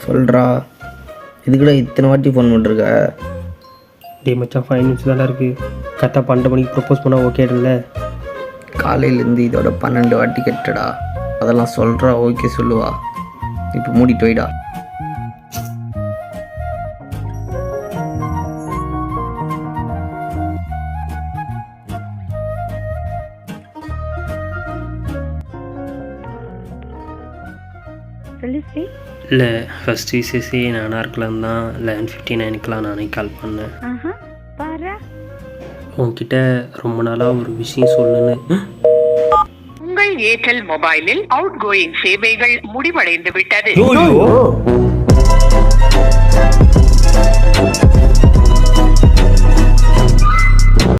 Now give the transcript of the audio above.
சொல்கிறா இதுக்கூட இத்தனை வாட்டி ஃபோன் பண்ணிருக்க. டே மச்சான் 5 நிமிஷம் தானே இருக்குது. கரெக்டாக 12 மணிக்கு ப்ரப்போஸ் பண்ணால் ஓகே இல்லை? காலையிலேருந்து இதோட 12 வாட்டி கெட்டடா. அதெல்லாம் சொல்கிறா ஓகே சொல்லுவா. இப்போ மூடிட்டு போயிடா. இல்லை ஃபஸ்ட் விசேஷே நானாக இருக்கலாம் தான் 11:59 நானே கால் பண்ணேன். உன்கிட்ட ரொம்ப நாளாக ஒரு விஷயம் சொல்லணுன்னு. உங்கள் ஏர்டெல் மொபைலில் அவுட் கோயிங் சேவைகள் முடிவடைந்து விட்டது.